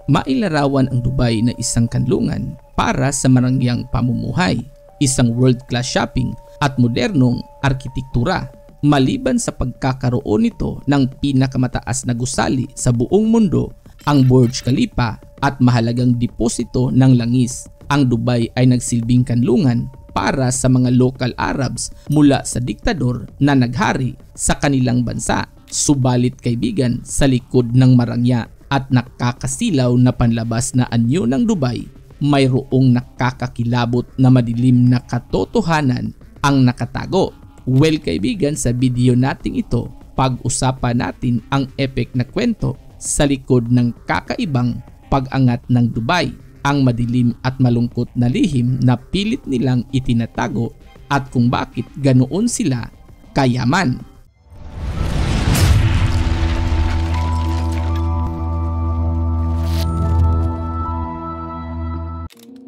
Mailarawan ang Dubai na isang kanlungan para sa marangyang pamumuhay, isang world-class shopping at modernong arkitektura. Maliban sa pagkakaroon nito ng pinakamataas na gusali sa buong mundo, ang Burj Khalifa at mahalagang deposito ng langis, ang Dubai ay nagsilbing kanlungan para sa mga local Arabs mula sa diktador na naghari sa kanilang bansa. Subalit kaibigan, sa likod ng marangya at nakakasilaw na panlabas na anyo ng Dubai, mayroong nakakakilabot na madilim na katotohanan ang nakatago. Well kaibigan, sa video nating ito, pag-usapan natin ang epic na kwento sa likod ng kakaibang pag-angat ng Dubai, ang madilim at malungkot na lihim na pilit nilang itinatago at kung bakit ganoon sila kayaman.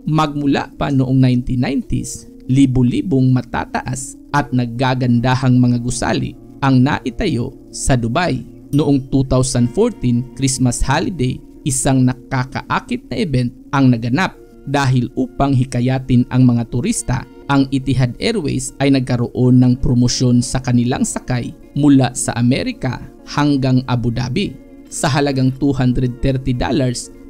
Magmula pa noong 1990s, libu-libong matataas at naggagandahang mga gusali ang naitayo sa Dubai. Noong 2014 Christmas holiday, isang nakakaakit na event ang naganap. Dahil upang hikayatin ang mga turista, ang Etihad Airways ay nagkaroon ng promosyon sa kanilang sakay mula sa Amerika hanggang Abu Dhabi. Sa halagang $230,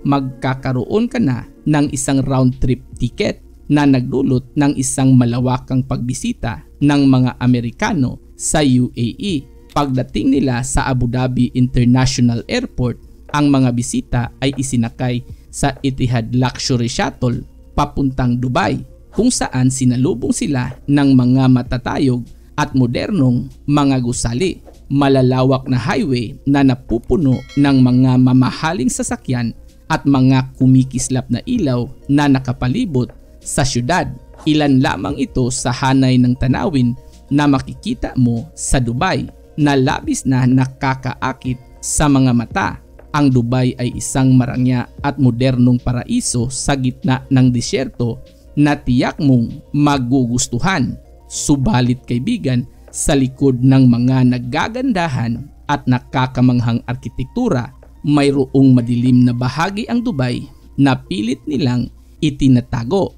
magkakaroon ka na ng isang round-trip ticket na nagdulot ng isang malawakang pagbisita ng mga Amerikano sa UAE. Pagdating nila sa Abu Dhabi International Airport, ang mga bisita ay isinakay sa Etihad Luxury Shuttle papuntang Dubai, kung saan sinalubong sila ng mga matatayog at modernong mga gusali. Malalawak na highway na napupuno ng mga mamahaling sasakyan at mga kumikislap na ilaw na nakapalibot sa syudad. Ilan lamang ito sa hanay ng tanawin na makikita mo sa Dubai na labis na nakakaakit sa mga mata. Ang Dubai ay isang marangya at modernong paraiso sa gitna ng disyerto na tiyak mong magugustuhan. Subalit kaibigan, sa likod ng mga nagagandahan at nakakamanghang arkitektura, mayroong madilim na bahagi ang Dubai na pilit nilang itinatago.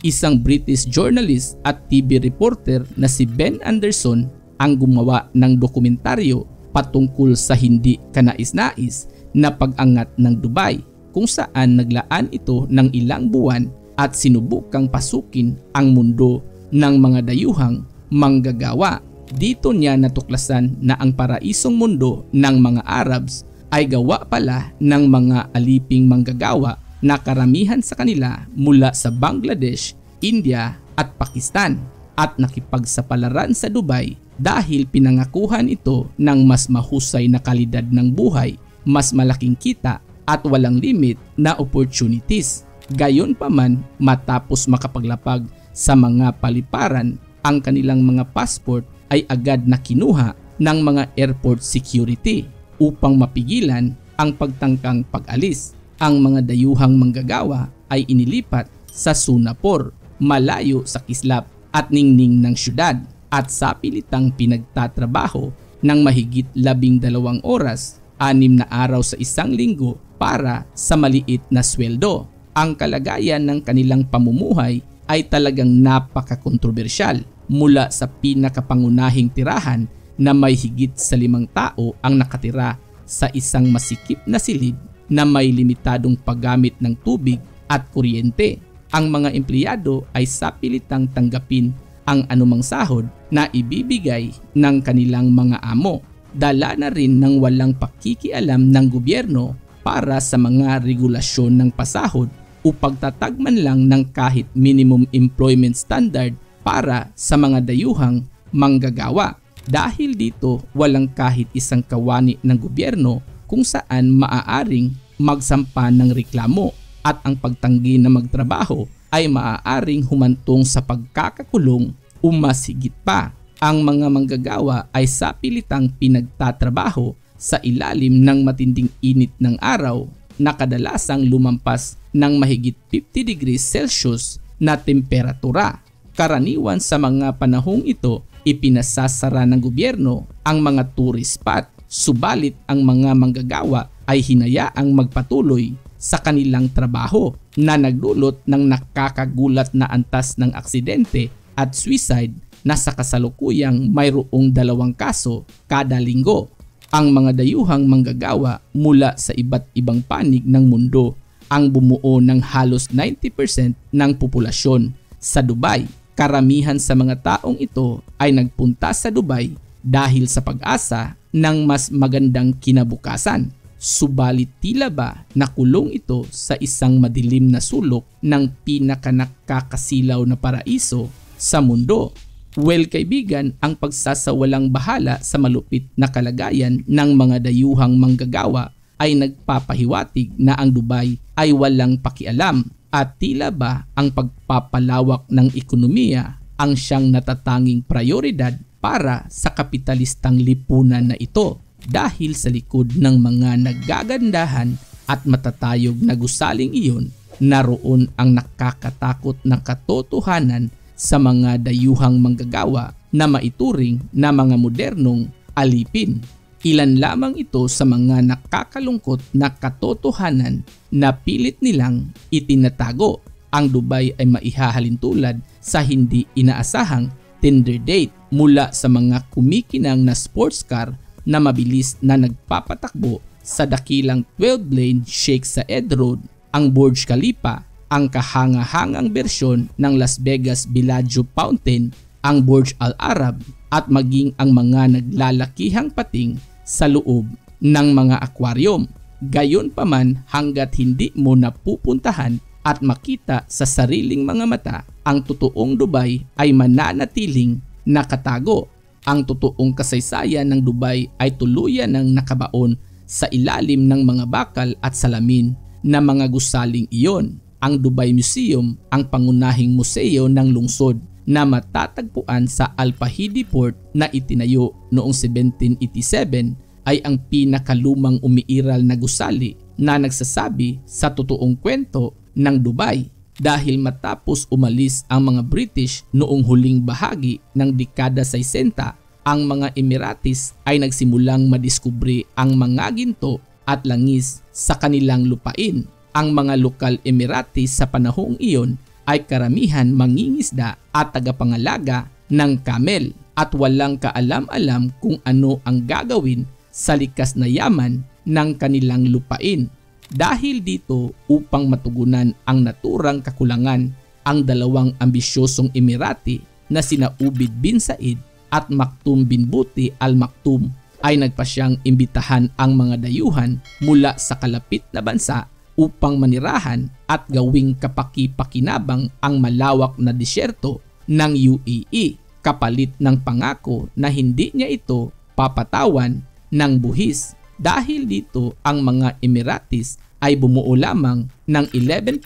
Isang British journalist at TV reporter na si Ben Anderson ang gumawa ng dokumentaryo patungkol sa hindi kanais-nais na pag-angat ng Dubai, kung saan naglaan ito ng ilang buwan at sinubukang pasukin ang mundo ng mga dayuhang manggagawa. Dito niya natuklasan na ang paraisong mundo ng mga Arabs ay gawa pala ng mga aliping manggagawa na karamihan sa kanila mula sa Bangladesh, India at Pakistan, at nakipagsapalaran sa Dubai dahil pinangakuhan ito ng mas mahusay na kalidad ng buhay, mas malaking kita at walang limit na opportunities. Gayunpaman, matapos makapaglapag sa mga paliparan, ang kanilang mga passport ay agad na kinuha ng mga airport security upang mapigilan ang pagtangkang pag-alis. Ang mga dayuhang manggagawa ay inilipat sa Sunapur, malayo sa kislap at ningning ng syudad, at sa pilitang pinagtatrabaho ng mahigit 12 oras, 6 na araw sa isang linggo para sa maliit na sweldo. Ang kalagayan ng kanilang pamumuhay ay talagang napaka-kontrobersyal, mula sa pinakapangunahing tirahan na may higit sa 5 tao ang nakatira sa isang masikip na silid na may limitadong paggamit ng tubig at kuryente. Ang mga empleyado ay sapilitang tanggapin ang anumang sahod na ibibigay ng kanilang mga amo. Dala na rin ng walang pakikialam ng gobyerno para sa mga regulasyon ng pasahod o pagtatagman lang ng kahit minimum employment standard para sa mga dayuhang manggagawa. Dahil dito, walang kahit isang kawani ng gobyerno kung saan maaaring magsampa ng reklamo, at ang pagtanggi na magtrabaho ay maaaring humantong sa pagkakakulong o mas higit pa. Ang mga manggagawa ay sapilitang pinagtatrabaho sa ilalim ng matinding init ng araw na kadalasang lumampas ng mahigit 50 degrees Celsius na temperatura. Karaniwan sa mga panahong ito, ipinasasara ng gobyerno ang mga tourist spot, subalit ang mga manggagawa ay hinayaang magpatuloy sa kanilang trabaho na nagdulot ng nakakagulat na antas ng aksidente at suicide na sa kasalukuyang mayroong 2 kaso kada linggo. Ang mga dayuhang manggagawa mula sa iba't ibang panig ng mundo ang bumuo ng halos 90% ng populasyon sa Dubai. Karamihan sa mga taong ito ay nagpunta sa Dubai dahil sa pag-asa ng mas magandang kinabukasan. Subalit tila ba nakulong ito sa isang madilim na sulok ng pinakanakakasilaw na paraiso sa mundo? Well kaibigan, ang pagsasawalang bahala sa malupit na kalagayan ng mga dayuhang manggagawa ay nagpapahiwatig na ang Dubai ay walang pakialam at tila ba ang pagpapalawak ng ekonomiya ang siyang natatanging prioridad para sa kapitalistang lipunan na ito. Dahil sa likod ng mga nagagandahan at matatayog na gusaling iyon, naroon ang nakakatakot na katotohanan sa mga dayuhang manggagawa na maituring na mga modernong alipin. Ilan lamang ito sa mga nakakalungkot na katotohanan na pilit nilang itinatago. Ang Dubai ay maihahalintulad sa hindi inaasahang Tinder date mula sa mga kumikinang na sports car na mabilis na nagpapatakbo sa dakilang 12-lane Sheikh Zayed Road, ang Burj Khalifa, ang kahanga-hangang bersyon ng Las Vegas Bellagio Fountain, ang Burj Al Arab at maging ang mga naglalakihang pating sa loob ng mga aquarium. Gayunpaman, hanggat hindi mo napupuntahan at makita sa sariling mga mata, ang totoong Dubai ay mananatiling nakatago. Ang totoong kasaysayan ng Dubai ay tuluyan ng nakabaon sa ilalim ng mga bakal at salamin na mga gusaling iyon. Ang Dubai Museum, ang pangunahing museo ng lungsod na matatagpuan sa Al Fahidi Port na itinayo noong 1787, ay ang pinakalumang umiiral na gusali na nagsasabi sa totoong kwento ng Dubai. Dahil matapos umalis ang mga British noong huling bahagi ng dekada 60, ang mga Emiratis ay nagsimulang madiskubre ang mga ginto at langis sa kanilang lupain. Ang mga lokal Emiratis sa panahong iyon ay karamihan mangingisda at tagapangalaga ng camel at walang kaalam-alam kung ano ang gagawin sa likas na yaman ng kanilang lupain. Dahil dito, upang matugunan ang naturang kakulangan, ang 2 ambisyosong Emirati na sina Ubid bin Said at Maktoum bin Buti Al Maktoum ay nagpasyang imbitahan ang mga dayuhan mula sa kalapit na bansa upang manirahan at gawing kapaki-pakinabang ang malawak na disyerto ng UAE, kapalit ng pangako na hindi niya ito papatawan ng buhis. Dahil dito, ang mga Emiratis ay bumuo lamang ng 11%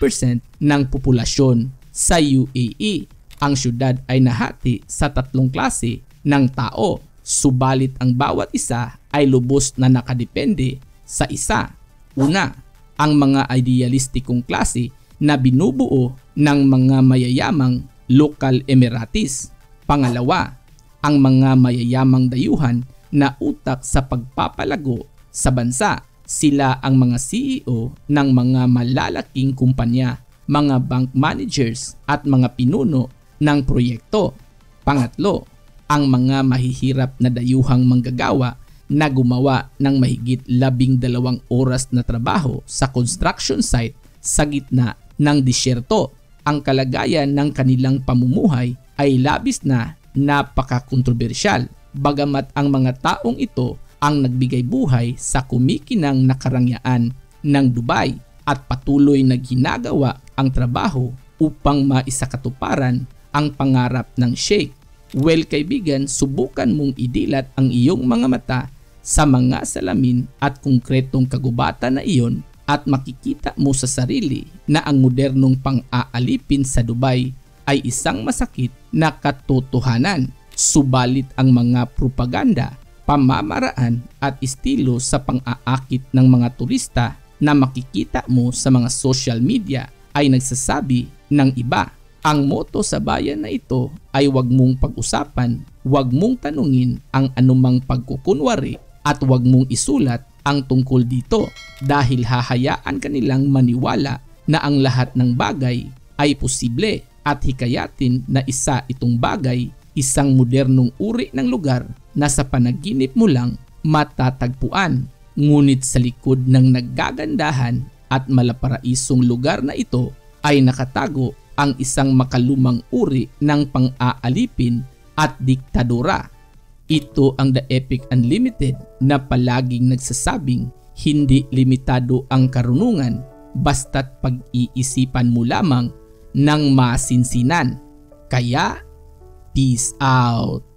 ng populasyon sa UAE. Ang syudad ay nahati sa 3 klase ng tao, subalit ang bawat isa ay lubos na nakadepende sa isa. Una, ang mga idealistikong klase na binubuo ng mga mayayamang local Emiratis. Pangalawa, ang mga mayayamang dayuhan na utak sa pagpapalago sa bansa. Sila ang mga CEO ng mga malalaking kumpanya, mga bank managers at mga pinuno ng proyekto. Pangatlo, ang mga mahihirap na dayuhang manggagawa na gumawa ng mahigit 12 oras na trabaho sa construction site sa gitna ng disyerto. Ang kalagayan ng kanilang pamumuhay ay labis na napaka-kontrobersyal, bagamat ang mga taong ito ang nagbigay buhay sa kumikinang na karangyaan ng Dubai at patuloy na ginagawa ang trabaho upang maisakatuparan ang pangarap ng Sheikh. Well kaibigan, subukan mong idilat ang iyong mga mata sa mga salamin at konkretong kagubatan na iyon at makikita mo sa sarili na ang modernong pang-aalipin sa Dubai ay isang masakit na katotohanan. Subalit ang mga propaganda, pamamaraan at estilo sa pang-aakit ng mga turista na makikita mo sa mga social media ay nagsasabi ng iba. Ang motto sa bayan na ito ay huwag mong pag-usapan, huwag mong tanungin ang anumang pagkukunwari at huwag mong isulat ang tungkol dito dahil hahayaan kanilang maniwala na ang lahat ng bagay ay posible at hikayatin na isa itong bagay, isang modernong uri ng lugar na sa panaginip mo lang matatagpuan. Ngunit sa likod ng naggagandahan at malaparaisong lugar na ito ay nakatago ang isang makalumang uri ng pang-aalipin at diktadura. Ito ang The Epic Unlimited na palaging nagsasabing hindi limitado ang karunungan basta't pag-iisipan mo lamang ng masinsinan. Kaya, peace out!